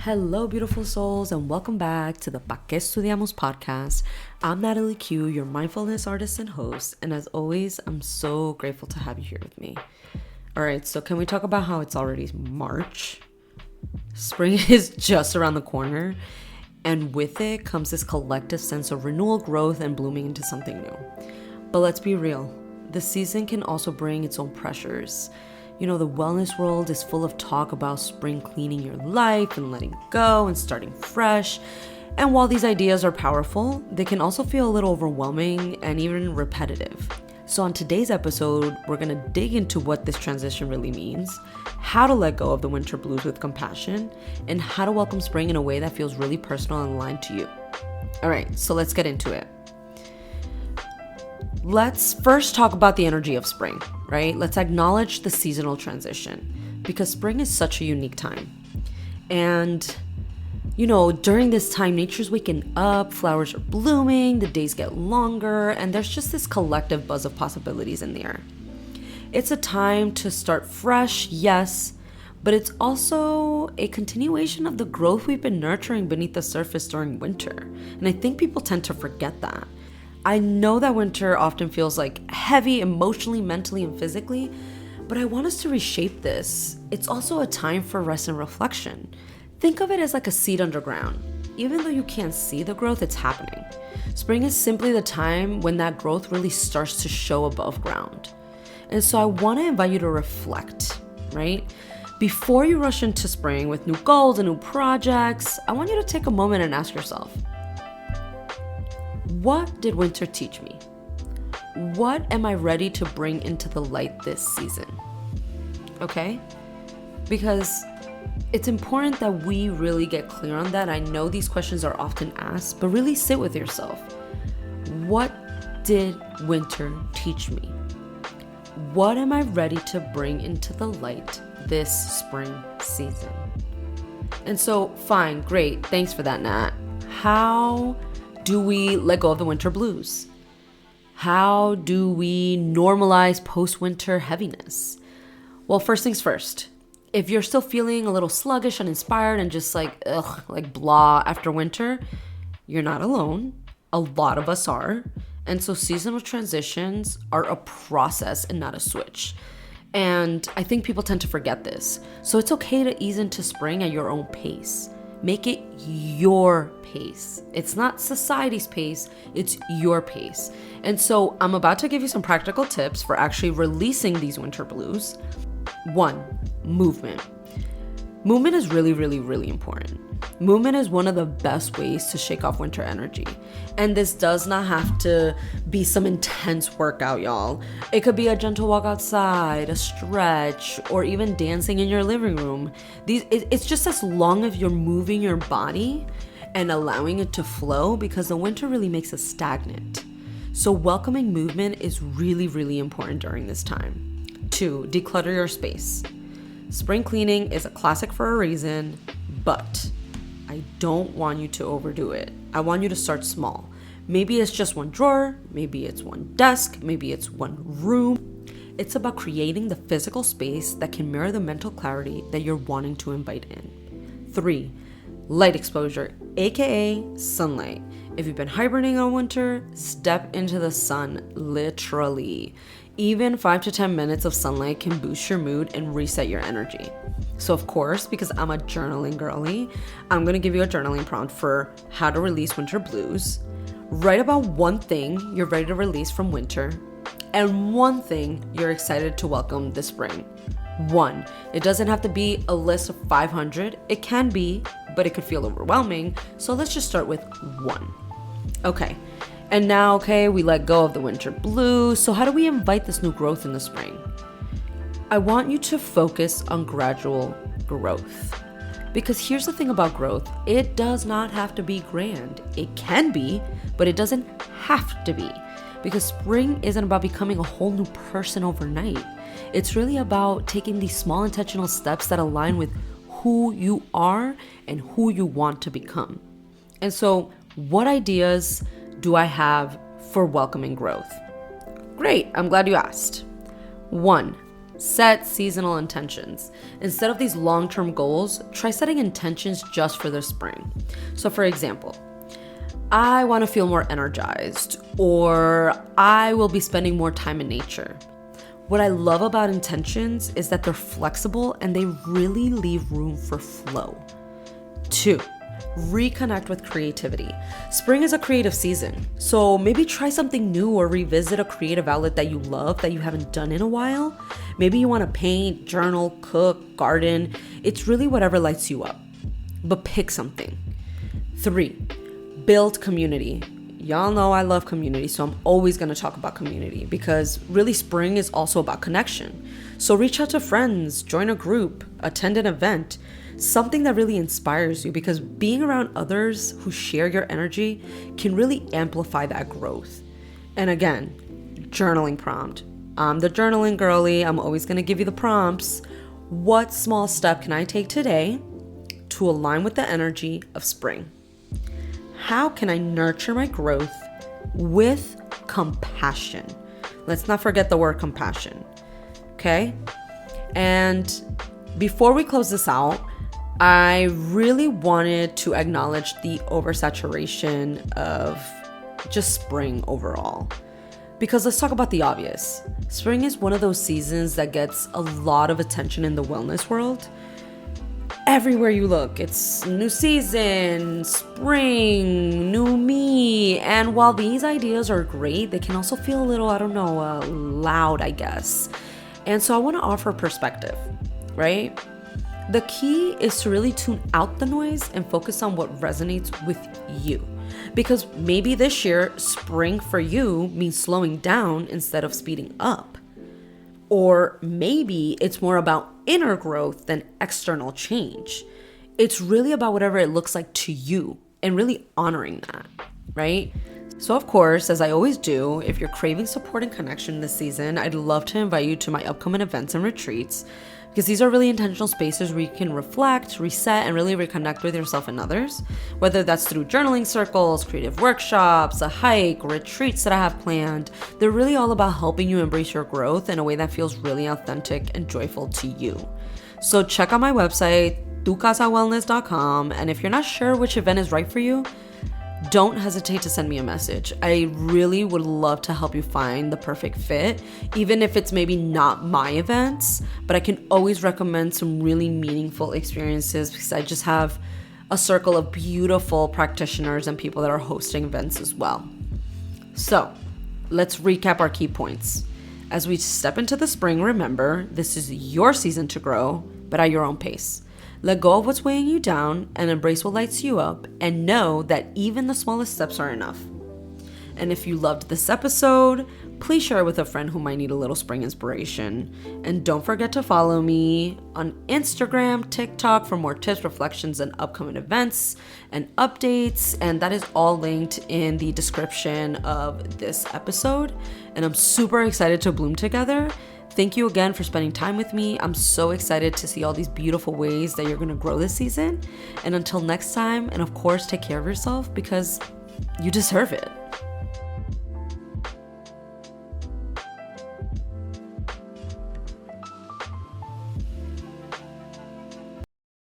Hello, beautiful souls, and welcome back to the Estudiamos podcast. I'm Natalie Q, your mindfulness artist and host, and as always, I'm so grateful to have you here with me. All right, so can we talk about how it's already March? Spring is just around the corner, and with it comes this collective sense of renewal, growth, and blooming into something new. But let's be real, the season can also bring its own pressures. You know, the wellness world is full of talk about spring cleaning your life and letting go and starting fresh. And while these ideas are powerful, they can also feel a little overwhelming and even repetitive. So on today's episode, we're going to dig into what this transition really means, how to let go of the winter blues with compassion, and how to welcome spring in a way that feels really personal and aligned to you. All right, so let's get into it. Let's first talk about the energy of spring, right? Let's acknowledge the seasonal transition because spring is such a unique time. And, you know, during this time, nature's waking up, flowers are blooming, the days get longer, and there's just this collective buzz of possibilities in the air. It's a time to start fresh, yes, but it's also a continuation of the growth we've been nurturing beneath the surface during winter. And I think people tend to forget that. I know that winter often feels like heavy emotionally, mentally, and physically, but I want us to reshape this. It's also a time for rest and reflection. Think of it as like a seed underground. Even though you can't see the growth, it's happening. Spring is simply the time when that growth really starts to show above ground. And so I want to invite you to reflect, right? Before you rush into spring with new goals and new projects, I want you to take a moment and ask yourself, what did winter teach me? What am I ready to bring into the light this season? Okay? Because it's important that we really get clear on that. I know these questions are often asked, but really sit with yourself. What did winter teach me? What am I ready to bring into the light this spring season? And so, fine, great. Thanks for that, Nat. How do we let go of the winter blues? How do we normalize post-winter heaviness? Well, first things first. If you're still feeling a little sluggish, uninspired, and just like blah after winter, you're not alone. A lot of us are. And so seasonal transitions are a process and not a switch. And I think people tend to forget this. So it's okay to ease into spring at your own pace. Make it your pace. It's not society's pace, it's your pace. And so I'm about to give you some practical tips for actually releasing these winter blues. 1, movement. Movement is really, really, really important. Movement is one of the best ways to shake off winter energy. And this does not have to be some intense workout, y'all. It could be a gentle walk outside, a stretch, or even dancing in your living room. It's just as long as you're moving your body and allowing it to flow, because the winter really makes us stagnant. So welcoming movement is really, really important during this time. 2, declutter your space. Spring cleaning is a classic for a reason, but I don't want you to overdo it. I want you to start small. Maybe it's just one drawer, maybe it's one desk, maybe it's one room. It's about creating the physical space that can mirror the mental clarity that you're wanting to invite in. 3, light exposure, aka sunlight. If you've been hibernating all winter, step into the sun, literally. Even 5 to 10 minutes of sunlight can boost your mood and reset your energy. So of course, because I'm a journaling girly, I'm gonna give you a journaling prompt for how to release winter blues. Write about one thing you're ready to release from winter and one thing you're excited to welcome this spring. 1. It doesn't have to be a list of 500. It can be, but it could feel overwhelming. So let's just start with 1. Okay. And now, we let go of the winter blues. So how do we invite this new growth in the spring? I want you to focus on gradual growth. Because here's the thing about growth. It does not have to be grand. It can be, but it doesn't have to be. Because spring isn't about becoming a whole new person overnight. It's really about taking these small intentional steps that align with who you are and who you want to become. And so what ideas do I have for welcoming growth? Great, I'm glad you asked. 1, Set seasonal intentions. Instead of these long-term goals, try setting intentions just for the spring. So for example, I want to feel more energized, or I will be spending more time in nature. What I love about intentions is that they're flexible and they really leave room for flow. 2, reconnect with creativity. Spring is a creative season, so maybe try something new or revisit a creative outlet that you love that you haven't done in a while. Maybe you want to paint, journal, cook, garden. It's really whatever lights you up, but pick something. 3, build community. Y'all know I love community, so I'm always going to talk about community because really spring is also about connection. So reach out to friends, join a group, attend an event, something that really inspires you, because being around others who share your energy can really amplify that growth. And again, journaling prompt. I'm the journaling girly. I'm always going to give you the prompts. What small step can I take today to align with the energy of spring? How can I nurture my growth with compassion? Let's not forget the word compassion. Okay? And before we close this out, I really wanted to acknowledge the oversaturation of just spring overall. Because let's talk about the obvious. Spring is one of those seasons that gets a lot of attention in the wellness world. Everywhere you look, it's new season, spring, new me. And while these ideas are great, they can also feel a little, loud, I guess. And so I want to offer perspective, right? The key is to really tune out the noise and focus on what resonates with you. Because maybe this year, spring for you means slowing down instead of speeding up. Or maybe it's more about inner growth than external change. It's really about whatever it looks like to you and really honoring that, right? So of course, as I always do, if you're craving support and connection this season, I'd love to invite you to my upcoming events and retreats, because these are really intentional spaces where you can reflect, reset, and really reconnect with yourself and others, whether that's through journaling circles, creative workshops, a hike, retreats that I have planned. They're really all about helping you embrace your growth in a way that feels really authentic and joyful to you. So check out my website, tucasawellness.com, and if you're not sure which event is right for you, don't hesitate to send me a message. I really would love to help you find the perfect fit, even if it's maybe not my events, but I can always recommend some really meaningful experiences because I just have a circle of beautiful practitioners and people that are hosting events as well. So let's recap our key points. As we step into the spring, remember, this is your season to grow, but at your own pace. Let go of what's weighing you down and embrace what lights you up, and know that even the smallest steps are enough. And if you loved this episode, please share it with a friend who might need a little spring inspiration. And don't forget to follow me on Instagram, TikTok for more tips, reflections, and upcoming events and updates. And that is all linked in the description of this episode. And I'm super excited to bloom together. Thank you again for spending time with me. I'm so excited to see all these beautiful ways that you're going to grow this season. And until next time, and of course, take care of yourself because you deserve it.